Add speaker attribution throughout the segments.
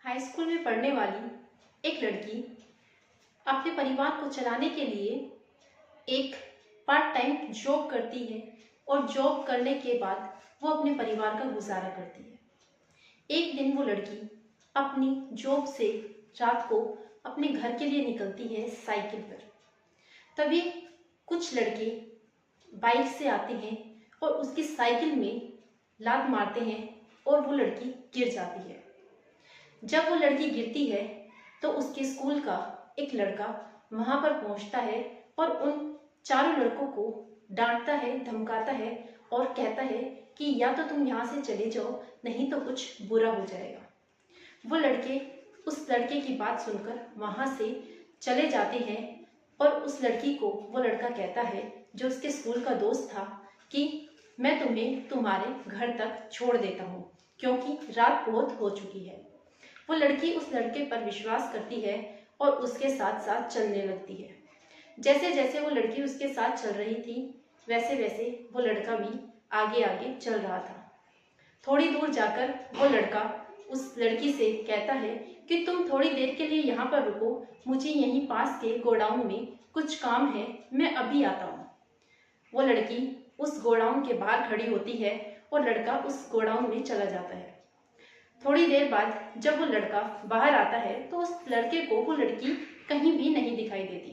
Speaker 1: High school में पढ़ने वाली एक लड़की अपने परिवार को चलाने के लिए एक पार्ट टाइम जॉब करती है और जॉब करने के बाद वो अपने परिवार का गुजारा करती है। एक दिन वो लड़की अपनी जॉब से रात को अपने घर के लिए निकलती है साइकिल पर। तभी कुछ लड़के बाइक से आते हैं और उसकी साइकिल में लात मारते हैं और वो लड़की गिर जाती है। जब वो लड़की गिरती है तो उसके स्कूल का एक लड़का वहां पर पहुंचता है और उन चारों लड़कों को डांटता है, धमकाता है और कहता है कि या तो तुम यहाँ से चले जाओ, नहीं तो कुछ बुरा हो जाएगा। वो लड़के उस लड़के की बात सुनकर वहां से चले जाते हैं और उस लड़की को वो लड़का कहता है, जो उसके स्कूल का दोस्त था, कि मैं तुम्हें तुम्हारे घर तक छोड़ देता हूँ क्योंकि रात बहुत हो चुकी है। वो लड़की उस लड़के पर विश्वास करती है और उसके साथ साथ चलने लगती है। जैसे जैसे वो लड़की उसके साथ चल रही थी वैसे वैसे वो लड़का भी आगे आगे चल रहा था। थोड़ी दूर जाकर वो लड़का उस लड़की से कहता है कि तुम थोड़ी देर के लिए यहाँ पर रुको, मुझे यहीं पास के गोडाउन में कुछ काम है, मैं अभी आता हूँ। वो लड़की उस गोडाउन के बाहर खड़ी होती है और लड़का उस गोडाउन में चला जाता है। थोड़ी देर बाद जब वो लड़का बाहर आता है तो उस लड़के को वो लड़की कहीं भी नहीं दिखाई देती।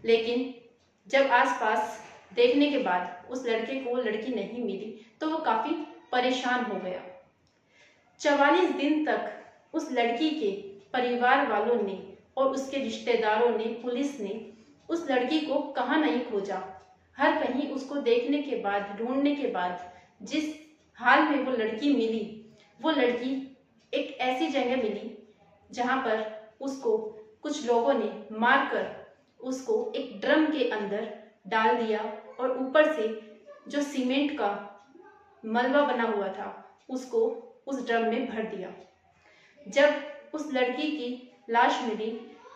Speaker 1: लेकिन जब आसपास देखने के बाद उस लड़के को वो लड़की नहीं मिली तो वो काफी परेशान हो गया। 44 दिन तक उस लड़की के परिवार वालों ने और उसके रिश्तेदारों ने, पुलिस ने उस लड़की को कहाँ नहीं खोजा। हर कहीं उसको देखने के बाद, ढूंढने के बाद जिस हाल में वो लड़की मिली, वो लड़की एक ऐसी जगह मिली जहां पर उसको कुछ लोगों ने मारकर उसको एक ड्रम के अंदर डाल दिया और ऊपर से जो सीमेंट का मलबा बना हुआ था उसको उस ड्रम में भर दिया। जब उस लड़की की लाश मिली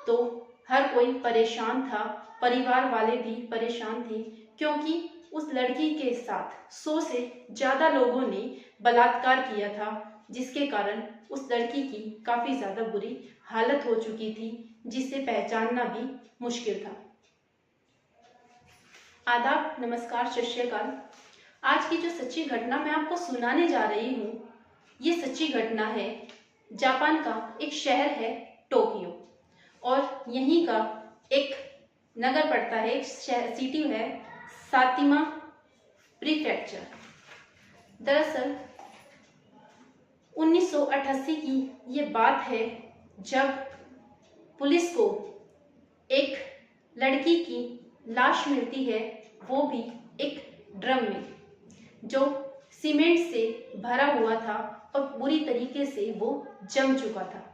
Speaker 1: तो हर कोई परेशान था, परिवार वाले भी परेशान थे, क्योंकि उस लड़की के साथ 100 से ज्यादा लोगों ने बलात्कार किया था, जिसके कारण उस लड़की की काफी ज्यादा बुरी हालत हो चुकी थी, जिसे पहचानना भी मुश्किल था। आदाब, नमस्कार, सत श्री अकाल। आज की जो सच्ची घटना मैं आपको सुनाने जा रही हूँ, ये सच्ची घटना है जापान का एक शहर है टोक्यो, और यहीं का एक नगर पड़ता है, एक सिटी है सातिमा प्रीफेक्चर। दरअसल 1988 की ये बात है जब पुलिस को एक लड़की की लाश मिलती है, वो भी एक ड्रम में जो सीमेंट से भरा हुआ था और पूरी तरीके से वो जम चुका था।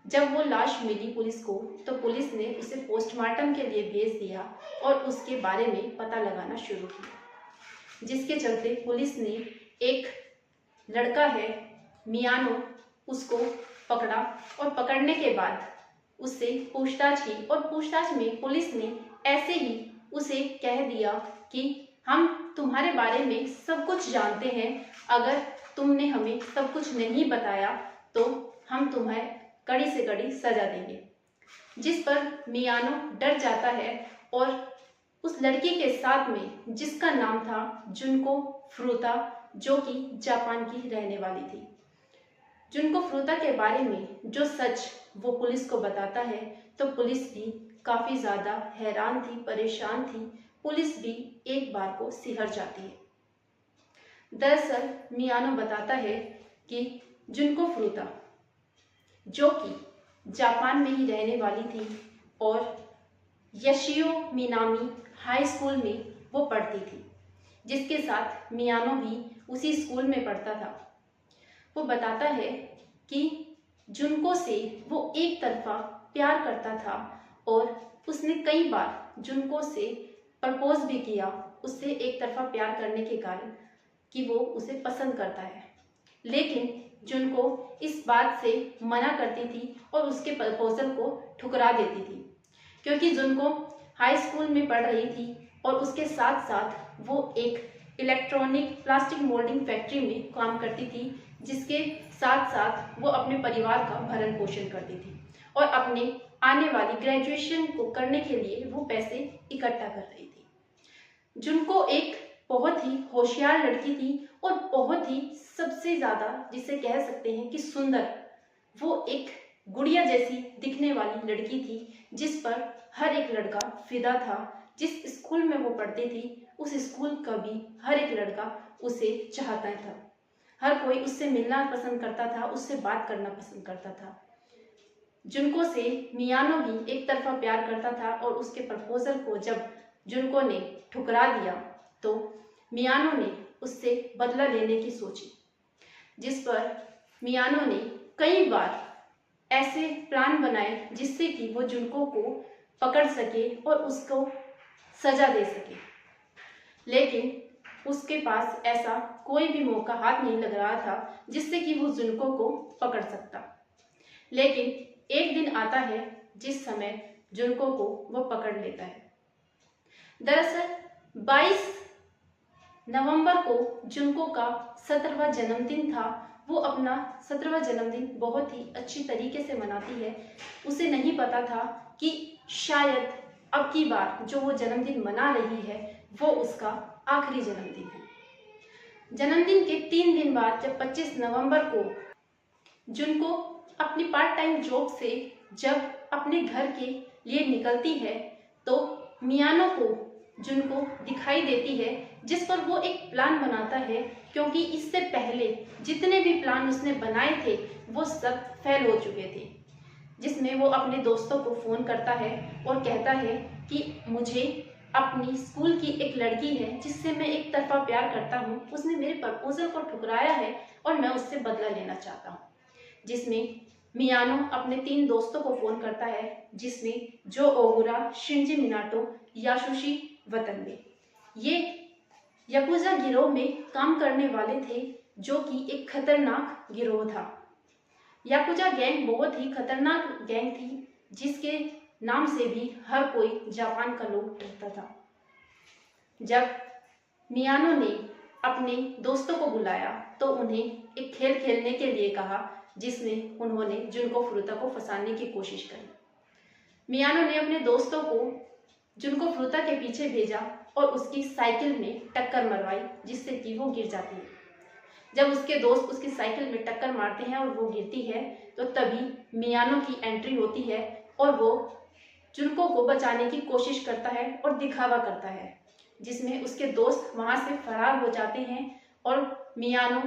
Speaker 1: जब वो लाश मिली पुलिस को तो पुलिस ने उसे पोस्टमार्टम के लिए भेज दिया और उसके बारे में पता लगाना शुरू किया, जिसके चलते पुलिस ने एक लड़का है मियानो, उसको पकड़ा और पकड़ने के बाद उससे पूछताछ की और पूछताछ में पुलिस ने ऐसे ही उसे कह दिया कि हम तुम्हारे बारे में सब कुछ जानते हैं, अगर तुमने हमें सब कुछ नहीं बताया तो हम तुम्हें कड़ी से कड़ी सजा देंगे। जिस पर मियानो डर जाता है और उस लड़की के साथ में, जिसका नाम था जुनको फ्रूता, जो कि जापान की रहने वाली थी, जुनको फ्रूता के बारे में जो सच वो पुलिस को बताता है तो पुलिस भी काफी ज्यादा हैरान थी, परेशान थी। पुलिस भी एक बार को सिहर जाती है। दरअसल मियानो बताता है कि जुनको फ्रूता, जो कि जापान में ही रहने वाली थी और यशियो मिनामी हाई स्कूल में वो पढ़ती थी, जिसके साथ मियानो भी उसी स्कूल में पढ़ता था। वो बताता है कि जुनको से वो एक तरफा प्यार करता था और उसने कई बार जुनको से प्रपोज भी किया, उससे एक तरफा प्यार करने के कारण कि वो उसे पसंद करता है। लेकिन जुनको इस बात से मना करती थी और उसके प्रपोजल को ठुकरा देती थी, क्योंकि जुनको हाई स्कूल में पढ़ रही थी और उसके साथ साथ वो एक इलेक्ट्रॉनिक प्लास्टिक मोल्डिंग फैक्ट्री में काम करती थी, जिसके साथ साथ वो अपने परिवार का भरण पोषण करती थी और अपने आने वाली ग्रेजुएशन को करने के लिए वो पैसे इकट्ठा कर रही थी। जुनको एक बहुत ही होशियार लड़की थी और बहुत ही सबसे ज्यादा जिसे कह सकते हैं कि सुंदर, वो एक गुड़िया जैसी दिखने वाली लड़की थी जिस पर हर एक लड़का फिदा था। जिस स्कूल में वो पढ़ती थी उस स्कूल का भी हर एक लड़का उसे चाहता था, हर कोई उससे मिलना पसंद करता था, उससे बात करना पसंद करता था। जुनको से मियानो भी एक तरफा प्यार करता था और उसके प्रपोजल को जब जुनको ने ठुकरा दिया तो मियानो ने उससे बदला लेने की सोची, जिस पर मियानो ने कई बार ऐसे प्लान बनाए जिससे कि वो जुनको को पकड़ सके और उसको सजा दे सके, लेकिन उसके पास ऐसा कोई भी मौका हाथ नहीं लग रहा था जिससे कि वो जुनको को पकड़ सकता। लेकिन एक दिन आता है जिस समय जुनको को वो पकड़ लेता है। दरअसल 22 नवंबर को जुनको का 17वां जन्मदिन था। वो अपना 17वां जन्मदिन बहुत ही अच्छी तरीके से मनाती है। उसे नहीं पता था कि शायद अब की बार जो वो जन्मदिन मना रही है वो उसका आखिरी जन्मदिन है। जन्मदिन के 3 दिन बाद जब 25 नवंबर को जुनको अपनी पार्ट टाइम जॉब से जब अपने घर के लिए निकलती है तो मियानो को जुनको दिखाई देती है, जिस पर वो एक प्लान बनाता है, क्योंकि इससे पहले जितने भी प्लान उसने बनाए थे वो सब फेल हो चुके थे। जिसमें वो अपने दोस्तों को फ़ोन करता है और कहता है कि मुझे अपनी स्कूल की एक लड़की है जिससे मैं एक तरफा प्यार करता हूँ, उसने मेरे प्रपोजल को ठुकराया है और मैं उससे बदला लेना चाहता हूँ। जिसमें मियानो अपने 3 दोस्तों को फ़ोन करता है, जिसमें जो ओगुरा, शिंजी मिनाटो, यासुशी वतनबे, ये याकुजा गिरोह में काम करने वाले थे, जो कि एक खतरनाक गिरोह था। याकुजा गैंग बहुत ही खतरनाक गैंग थी, जिसके नाम से भी हर कोई जापान का लोग डरता था। जब मियानो ने अपने दोस्तों को बुलाया तो उन्हें एक खेल खेलने के लिए कहा, जिसमें उन्होंने जुनको फुरुता को फंसाने की कोशिश करी। मियानो ने अपने दोस्तों को जुनको फुरुता के पीछे भेजा और उसकी साइकिल में टक्कर मरवाई, जिससे कि वो गिर जाती है। जब उसके दोस्त उसकी साइकिल में टक्कर मारते हैं और वो गिरती है तो तभी मियानो की एंट्री होती है और वो जुनको को बचाने की कोशिश करता है और दिखावा करता है, जिसमें उसके दोस्त वहां से फरार हो जाते हैं और मियानो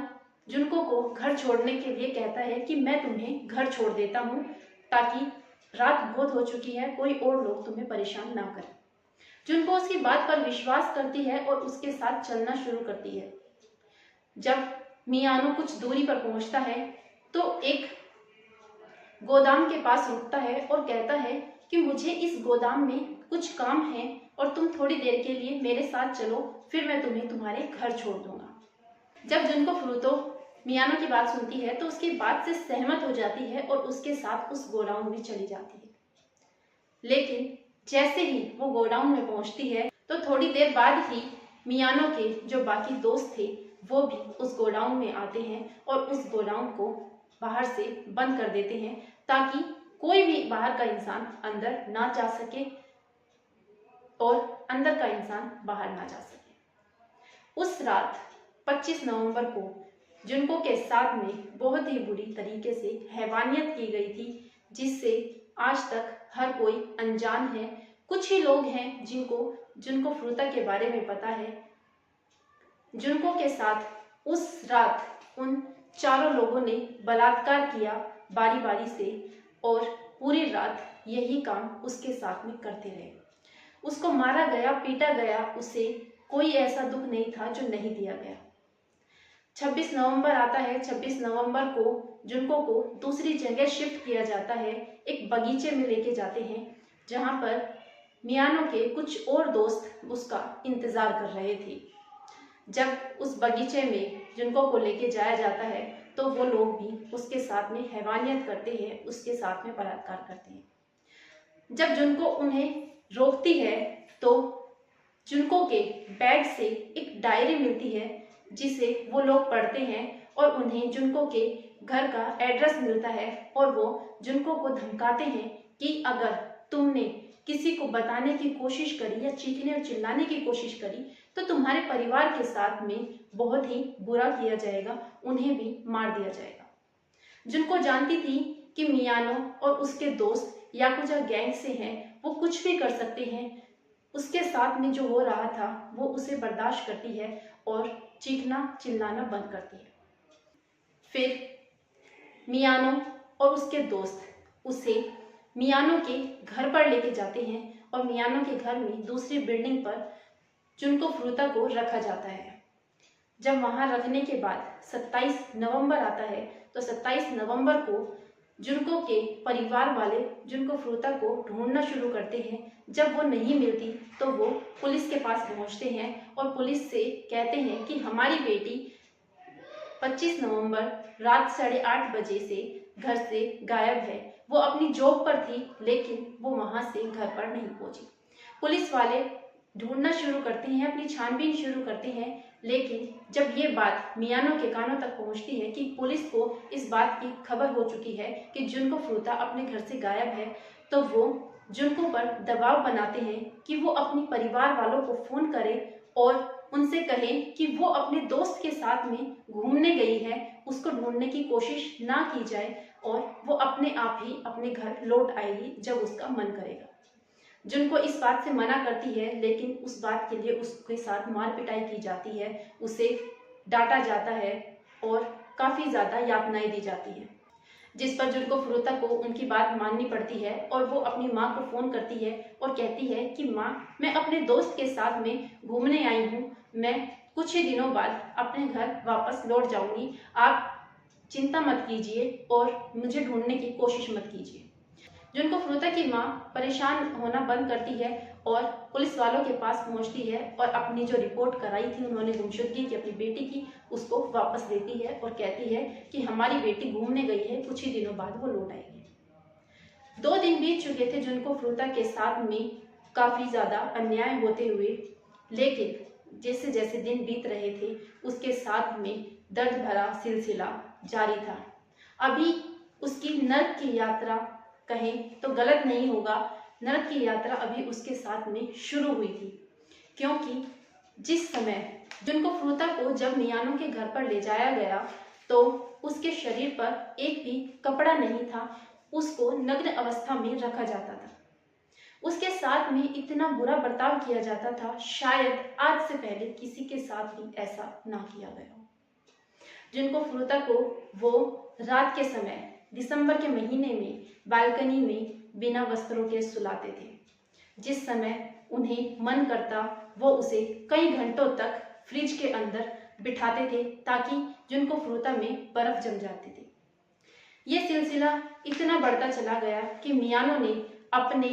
Speaker 1: जुनको को घर छोड़ने के लिए कहता है कि मैं तुम्हें घर छोड़ देता हूँ ताकि रात बहुत हो चुकी है, कोई और लोग तुम्हें परेशान ना करें। जुनको उसकी बात पर विश्वास करती है और उसके साथ चलना शुरू करती है। जब मियानो कुछ दूरी पर पहुंचता है तो एक गोदाम के पास रुकता है और कहता है कि मुझे इस गोदाम में कुछ काम है और तुम थोड़ी देर के लिए मेरे साथ चलो, फिर मैं तुम्हें तुम्हारे घर छोड़ दूंगा। जब जुनको फुरुतो मियानो की बात सुनती है तो उसकी बात से सहमत हो जाती है और उसके साथ उस गोडाउन में चली जाती है। लेकिन जैसे ही वो गोडाउन में पहुंचती है तो थोड़ी देर बाद ही मियानो के जो बाकी दोस्त थे वो भी उस गोडाउन में आते हैं और उस गोडाउन को बाहर से बंद कर देते हैं ताकि कोई भी बाहर का इंसान अंदर ना जा सके और अंदर का इंसान बाहर ना जा सके। उस रात 25 नवंबर को जुनको के साथ में बहुत ही बुरी तरीके से हैवानियत की गई थी, जिससे आज तक हर कोई अनजान है। कुछ ही लोग हैं जिनको जुनको फुरुता के बारे में पता है। जुनको के साथ उस रात उन चारों लोगों ने बलात्कार किया बारी बारी से और पूरी रात यही काम उसके साथ में करते रहे। उसको मारा गया, पीटा गया, उसे कोई ऐसा दुख नहीं था जो नहीं दिया गया। 26 नवंबर आता है। 26 नवंबर को जुनको को दूसरी जगह शिफ्ट किया जाता है, एक बगीचे में लेके जाते हैं जहां पर मियानो के कुछ और दोस्त उसका इंतजार कर रहे थे। जब उस बगीचे में जुनको को लेके जाया जाता है तो वो लोग भी उसके साथ में हैवानियत करते हैं, उसके साथ में बलात्कार करते हैं। जब जुनको उन्हें रोकती है तो जुनको के बैग से एक डायरी मिलती है जिसे वो लोग पढ़ते हैं और उन्हें जुनको के घर का एड्रेस मिलता है और वो जुनको को धमकाते हैं कि अगर तुमने किसी को बताने की कोशिश करी या चीखने और चिल्लाने की कोशिश करी तो तुम्हारे परिवार के साथ में बहुत ही बुरा किया जाएगा, उन्हें भी मार दिया जाएगा। जुनको जानती थी कि मियानो और उसके दोस्त याकुजा गैंग से हैं, वो कुछ भी कर सकते हैं, उसके साथ में जो हो रहा था वो उसे बर्दाश्त करती है और चीखना चिल्लाना बंद करती है। फिर मियानो और उसके दोस्त उसे मियानो के घर पर लेके जाते हैं और मियानो के घर में दूसरी बिल्डिंग पर जुनको फ्रूता को रखा जाता है। जब वहां रखने के बाद 27 नवंबर आता है तो 27 नवंबर को जुनको के परिवार वाले जुनको फ्रूता को ढूंढना शुरू करते हैं। जब वो नहीं मिलती तो वो पुलिस के पास पहुंचते हैं और पुलिस से कहते हैं कि हमारी बेटी 25 नवंबर रात 8:30 बजे से घर से गायब है। वो अपनी जॉब पर थी लेकिन वो वहां से घर पर नहीं पहुंची। पुलिस वाले ढूंढना शुरू करते हैं, अपनी छानबीन शुरू करते हैं, लेकिन जब ये बात मियानो के कानों तक पहुंचती है कि पुलिस को इस बात की खबर हो चुकी है कि जुनको फ्रूता अपने घर से गायब है, तो वो जुनको पर दबाव बनाते हैं कि वो अपने परिवार वालों को फोन करे और उनसे कहें कि वो अपने दोस्त के साथ में घूमने गई है, उसको ढूंढने की कोशिश ना की जाए और वो अपने आप ही अपने घर लौट आएगी जब उसका मन करेगा। जुनको इस बात से मना करती है लेकिन उस बात के लिए उसके साथ मार पिटाई की जाती है, उसे डांटा जाता है और काफ़ी ज़्यादा यातनाएं दी जाती है, जिस पर जुनको फ्रूता को उनकी बात माननी पड़ती है और वो अपनी माँ को फ़ोन करती है और कहती है कि माँ, मैं अपने दोस्त के साथ में घूमने आई हूँ, मैं कुछ ही दिनों बाद अपने घर वापस लौट जाऊँगी, आप चिंता मत कीजिए और मुझे ढूंढने की कोशिश मत कीजिए। जुनको फ्रूता की माँ परेशान होना बंद करती है और पुलिस वालों के पास पहुंचती है और अपनी जो रिपोर्ट कराई थी उन्होंने गुमशुदगी की अपनी बेटी की, उसको वापस देती है और कहती है कि हमारी बेटी घूमने गई है, कुछ ही दिनों बाद वो लौट आएगी। 2 दिन बीत चुके थे जुनको फ्रूता के साथ में काफ़ी ज़्यादा अन्याय होते हुए, लेकिन जैसे जैसे दिन बीत रहे थे उसके साथ में दर्द भरा सिलसिला जारी था। अभी उसकी नर्क की यात्रा कहें तो गलत नहीं होगा, नरक की यात्रा अभी उसके साथ में शुरू हुई थी, क्योंकि जिस समय जुनको फ्रूता को जब मियानो के घर पर ले जाया गया तो उसके शरीर पर एक भी कपड़ा नहीं था, उसको नग्न अवस्था में रखा जाता था, उसके साथ में इतना बुरा बर्ताव किया जाता था, शायद आज से पहले किसी के साथ भी ऐसा ना किया गया। जुनको फ्रूता को वो रात के समय दिसंबर के महीने में बालकनी में बिना वस्त्रों के सुलाते थे, जिस समय उन्हें मन करता वो उसे कई घंटों तक फ्रिज के अंदर बिठाते थे ताकि जुनको फ्रूता में बर्फ जम जाती थी। ये सिलसिला इतना बढ़ता चला गया कि मियानो ने अपने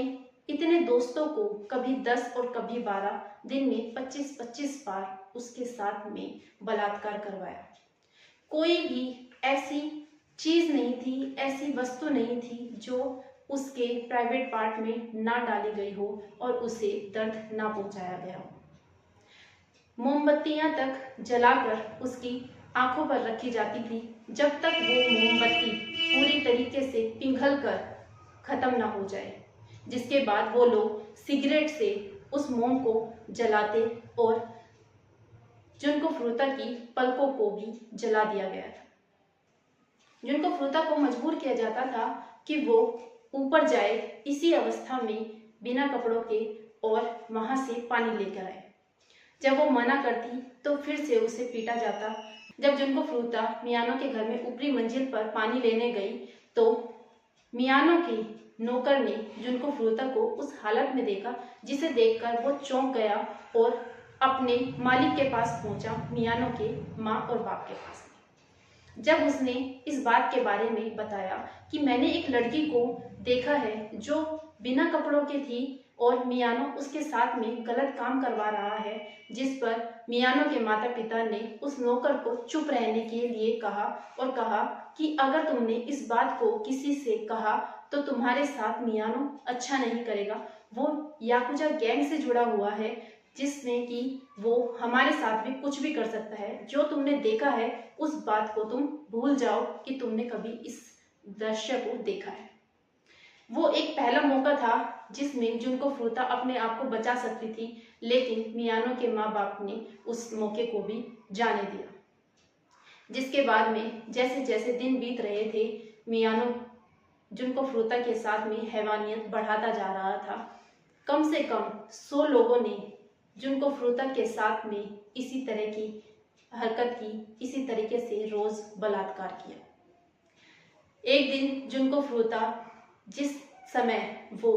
Speaker 1: इतने दोस्तों को कभी 10 और कभी 12 दिन में 25-25 बार उसके साथ में बलात्कार करवाया। कोई भी ऐसी चीज नहीं थी, ऐसी वस्तु नहीं थी जो उसके प्राइवेट पार्ट में ना डाली गई हो और उसे दर्द ना पहुंचाया गया हो। मोमबत्तियां तक जलाकर उसकी आंखों पर रखी जाती थी जब तक वो मोमबत्ती पूरी तरीके से पिघल कर खत्म ना हो जाए, जिसके बाद वो लोग सिगरेट से उस मोम को जलाते और जुनको फ्रूता की पलकों को भी जला दिया गया था। जुनको फ्रूता को मजबूर किया जाता था कि वो ऊपर जाए इसी अवस्था में बिना कपड़ों के और वहां से पानी लेकर आए। जब वो मना करती तो फिर से उसे पीटा जाता। जब जुनको फ्रूता मियानो के घर में ऊपरी मंजिल पर पानी लेने गई तो मियानो के नौकर ने जुनको फ्रूता को उस हालत में देखा, जिसे देखकर वो चौंक गया और अपने मालिक के पास पहुंचा, मियानो के माँ और बाप के पास। जब उसने इस बात के बारे में बताया कि मैंने एक लड़की को देखा है जो बिना कपड़ों के थी और मियानो उसके साथ में गलत काम करवा रहा है, जिस पर मियानो के माता पिता ने उस नौकर को चुप रहने के लिए कहा और कहा कि अगर तुमने इस बात को किसी से कहा तो तुम्हारे साथ मियानो अच्छा नहीं करेगा, वो याकुजा गैंग से जुड़ा हुआ है, जिसमें कि वो हमारे साथ भी कुछ भी कर सकता है। जो तुमने देखा है उस बात को तुम भूल जाओ कि तुमने कभी इस दृश्य को देखा है। वो एक पहला मौका था जिसमें जुनको फ्रूता अपने आप को बचा सकती थी, लेकिन मियानो के माँ बाप ने उस मौके को भी जाने दिया। जिसके बाद में जैसे जैसे दिन बीत रहे थे, मियानो जुनको फ्रूता के साथ में हैवानियत बढ़ाता जा रहा था। कम से कम 100 लोगों ने जुनको फ्रूता के साथ में इसी तरह की हरकत की, इसी तरीके से रोज बलात्कार किया। एक दिन जुनको फ्रूता जिस समय वो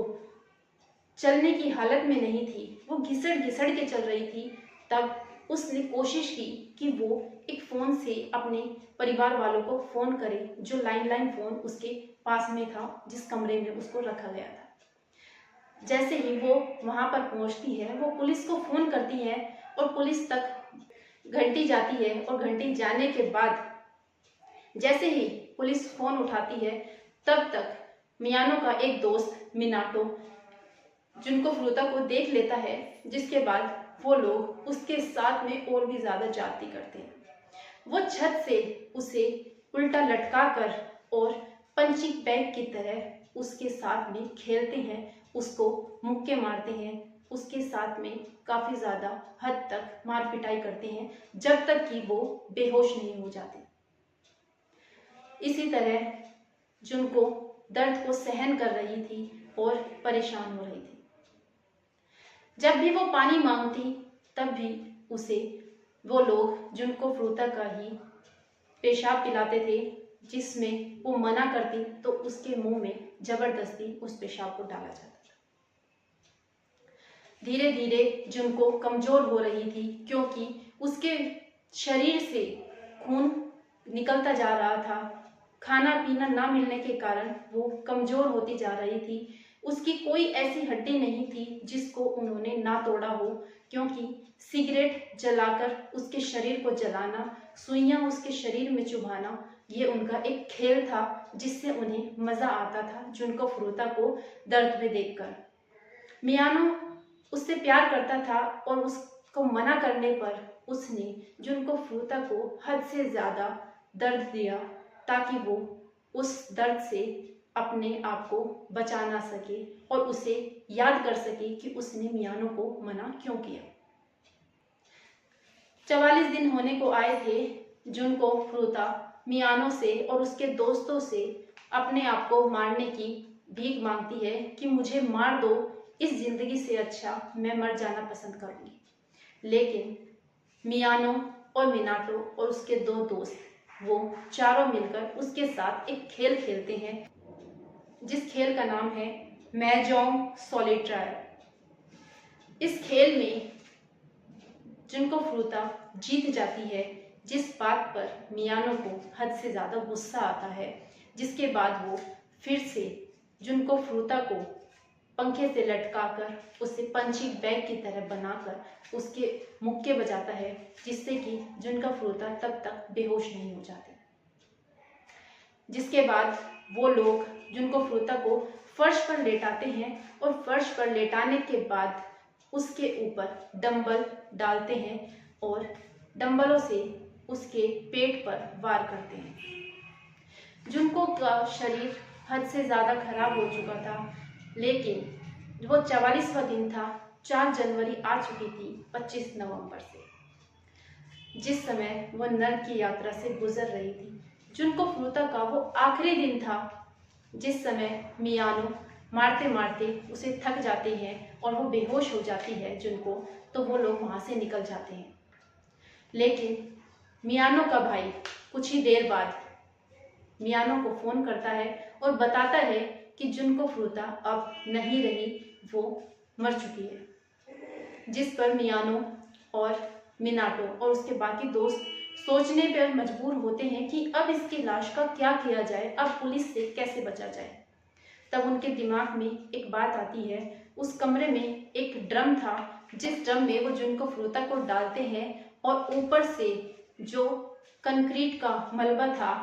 Speaker 1: चलने की हालत में नहीं थी, वो घिसड़ घिसड़ के चल रही थी, तब उसने कोशिश की कि वो एक फ़ोन से अपने परिवार वालों को फ़ोन करे, जो लैंडलाइन फ़ोन उसके पास में था, जिस कमरे में उसको रखा गया था। जैसे ही वो वहाँ पर पहुँचती है, वो पुलिस को फ़ोन करती है और पुलिस तक घंटी जाती है, और घंटी जाने के बाद जैसे ही पुलिस फ़ोन उठाती है, तब तक मियानो का एक दोस्त मिनाटो जुनको फ्रूता को देख लेता है, जिसके बाद वो लोग उसके साथ में और भी ज़्यादा ज्यादती करते हैं। वो छत से उसे उल्टा लटका कर और पंचिंग बैग की तरह उसके साथ में खेलते हैं, उसको मुक्के मारते हैं, उसके साथ में काफ़ी ज़्यादा हद तक मार पिटाई करते हैं, जब तक कि वो बेहोश नहीं हो जाते। इसी तरह जुनको दर्द को सहन कर रही थी और परेशान हो रही थी। जब भी वो पानी मांगती, तब भी उसे वो लोग जुनको फ्रूता का ही पेशाब पिलाते थे, जिसमें वो मना करती तो उसके मुंह में जबरदस्ती उस पेशाब को डाला जाता था। धीरे धीरे जुनको कमजोर हो रही थी, क्योंकि उसके शरीर से खून निकलता जा रहा था। खाना पीना ना मिलने के कारण वो कमजोर होती जा रही थी। उसकी कोई ऐसी हड्डी नहीं थी जिसको उन्होंने ना तोड़ा हो, क्योंकि सिगरेट जलाकर उसके शरीर को जलाना, सुइयां उसके शरीर में चुभाना, ये उनका एक खेल था, जिससे उन्हें मजा आता था जुनको फ्रूता को दर्द में देखकर। मियानो उससे प्यार करता था और उसको मना करने पर उसने जुनको फ्रूता को हद से ज्यादा दर्द दिया, ताकि वो उस दर्द से अपने आप को बचा ना सके और उसे याद कर सके कि उसने मियानो को मना क्यों किया। 44 दिन होने को आए थे। जुनको फ्रूता मियानो से और उसके दोस्तों से अपने आप को मारने की भीख मांगती है कि मुझे मार दो, इस जिंदगी से अच्छा मैं मर जाना पसंद करूंगी। लेकिन मियानो और मिनाटो और उसके 2 दोस्त, वो चारों मिलकर उसके साथ एक खेल खेलते हैं, जिस खेल का नाम है महजोंग सॉलिटायर। इस खेल में जुनको फ्रूता जीत जाती है, जिस बात पर मियानो को हद से ज़्यादा गुस्सा आता है। जिसके बाद वो फिर से जुनको फ्रूता को पंखे से लटकाकर उसे पंचिंग बैग की तरह बनाकर उसके मुक्के बजाता है, जिससे कि जुनका फ्रूता तब तक बेहोश नहीं हो जाते। जिसके बाद वो लोग जुनको फ्रूता को फर्श पर लेटाते हैं और फर्श पर लेटाने के बाद उसके ऊपर डंबल डालते हैं और डंबलों से उसके पेट पर वार करते हैं। जुनको का शरीर हद से ज़्यादा खराब हो चुका था, लेकिन वो 44वां दिन था, 4 जनवरी आ चुकी थी 25 नवंबर से, जिस समय वह नर्क की यात्रा से गुजर रही थी। जुनको फ्रूता का वो आखिरी दिन था, जिस समय मियानो मारते मारते उसे थक जाते हैं और वो बेहोश हो जाती है जुनको, तो वो लोग वहाँ से निकल जाते हैं। लेकिन मियानो का भाई कुछ ही देर बाद मियानो को फ़ोन करता है और बताता है कि जुनको फ्रूता अब नहीं रही, वो मर चुकी है। जिस पर मियानो और मिनाटो और उसके बाकी दोस्त सोचने पर मजबूर होते हैं कि अब इसकी लाश का क्या किया जाए, अब पुलिस से कैसे बचा जाए। तब उनके दिमाग में एक बात आती है। उस कमरे में एक ड्रम था, जिस ड्रम में वो जुनको फ्रूता को डालते हैं और ऊपर से जो कंक्रीट का मलबा था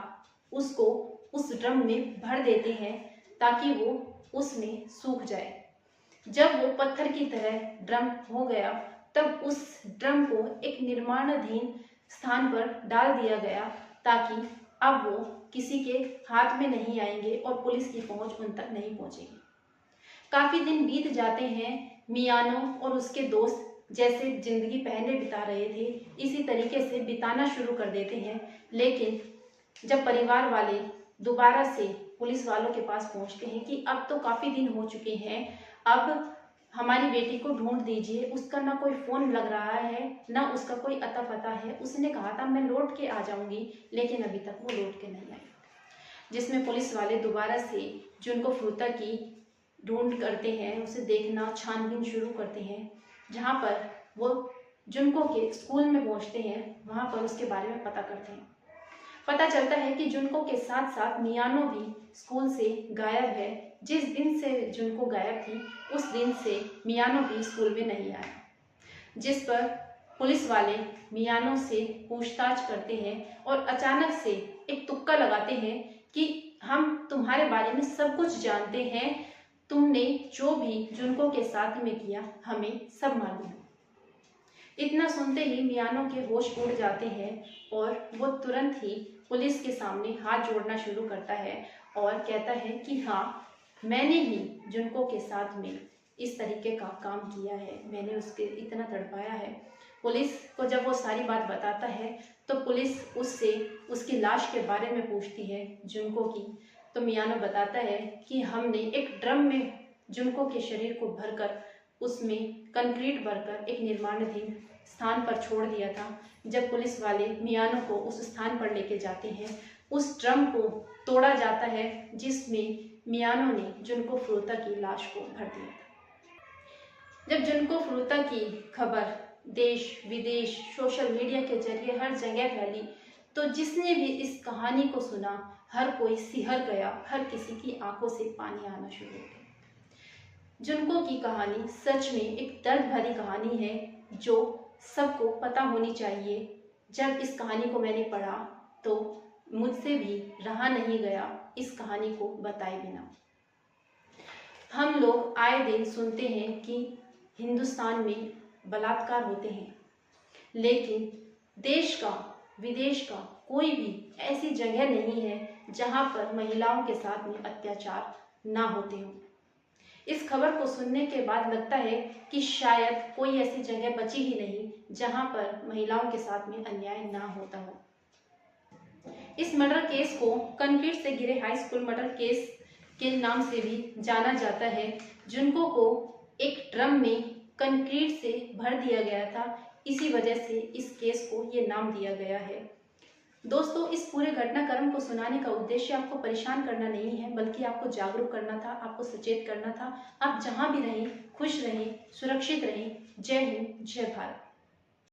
Speaker 1: उसको उस ड्रम में भर देते हैं, ताकि वो उसमें सूख जाए। जब वो पत्थर की तरह ड्रम हो गया, तब उस ड्रम को एक निर्माणाधीन स्थान पर डाल दिया गया ताकि अब वो किसी के हाथ में नहीं आएंगे और पुलिस की पहुंच उन तक नहीं पहुंचेगी। काफी दिन बीत जाते हैं। मियानो और उसके दोस्त जैसे जिंदगी पहले बिता रहे थे इसी तरीके से बिताना शुरू कर देते हैं। लेकिन जब परिवार वाले दोबारा से पुलिस वालों के पास पहुंचते हैं कि अब तो काफी दिन हो चुके हैं, अब हमारी बेटी को ढूंढ दीजिए, उसका ना कोई फोन लग रहा है ना उसका कोई अता पता है, उसने कहा था मैं लौट के आ जाऊंगी लेकिन अभी तक वो लौट के नहीं आई। जिसमें पुलिस वाले दोबारा से जुनको फ्रूता की ढूंढ करते हैं, उसे देखना छानबीन शुरू करते हैं। जहाँ पर वो जुनको के स्कूल में पहुँचते हैं वहाँ पर उसके बारे में पता करते हैं। पता चलता है कि जुनको के साथ साथ मियानो भी स्कूल से गायब है। जिस दिन से जुनको गायब थी उस दिन से मियानो भी स्कूल में नहीं आया। जिस पर पुलिस वाले मियानो से पूछताछ करते हैं और अचानक से एक तुक्का लगाते हैं कि हम तुम्हारे बारे में सब कुछ जानते हैं, तुमने जो भी जुनको के साथ में किया हमें सब मालूम है। इतना सुनते ही मियानो के होश उड़ जाते हैं और वो तुरंत ही पुलिस के सामने हाथ जोड़ना शुरू करता है और कहता है कि हाँ, मैंने ही जुनको के साथ में इस तरीके का काम किया है, मैंने उसके इतना तड़पाया है। पुलिस को जब वो सारी बात बताता है तो पुलिस उससे उसकी लाश के बारे में पूछती है जुनको की। तो मियानो बताता है कि हमने एक ड्रम में जुनको के शरीर को भरकर उसमें कंक्रीट भरकर एक निर्माणाधीन स्थान पर छोड़ दिया था। जब पुलिस वाले मियानो को उस स्थान पर लेके जाते हैं, उस ड्रम को तोड़ा जाता है जिसमें मियानो ने जुनको फ्रूता की लाश को भर दिया था। जब जुनको फ्रूता की खबर देश विदेश सोशल मीडिया के जरिए हर जगह फैली तो जिसने भी इस कहानी को सुना हर कोई सिहर गया, हर किसी की आंखों से पानी आना शुरू हो गया। जुनको की कहानी सच में एक दर्द भरी कहानी है जो सबको पता होनी चाहिए। जब इस कहानी को मैंने पढ़ा तो मुझसे भी रहा नहीं गया इस कहानी को बताए बिना। हम लोग आए दिन सुनते हैं कि हिंदुस्तान में बलात्कार होते हैं, लेकिन देश का विदेश का कोई भी ऐसी जगह नहीं है जहां पर महिलाओं के साथ में अत्याचार ना होते हों। इस खबर को सुनने के बाद लगता है कि शायद कोई ऐसी जगह बची ही नहीं जहां पर महिलाओं के साथ में अन्याय ना होता हो। इस मर्डर केस को कंक्रीट से गिरे हाई स्कूल मर्डर केस के नाम से भी जाना जाता है। जुनको को एक ड्रम में कंक्रीट से भर दिया गया था, इसी वजह से इस केस को ये नाम दिया गया है। दोस्तों, इस पूरे घटनाक्रम को सुनाने का उद्देश्य आपको परेशान करना नहीं है, बल्कि आपको जागरूक करना था, आपको सचेत करना था। आप जहां भी रहें खुश रहें, सुरक्षित रहें। जय हिंद, जय भारत।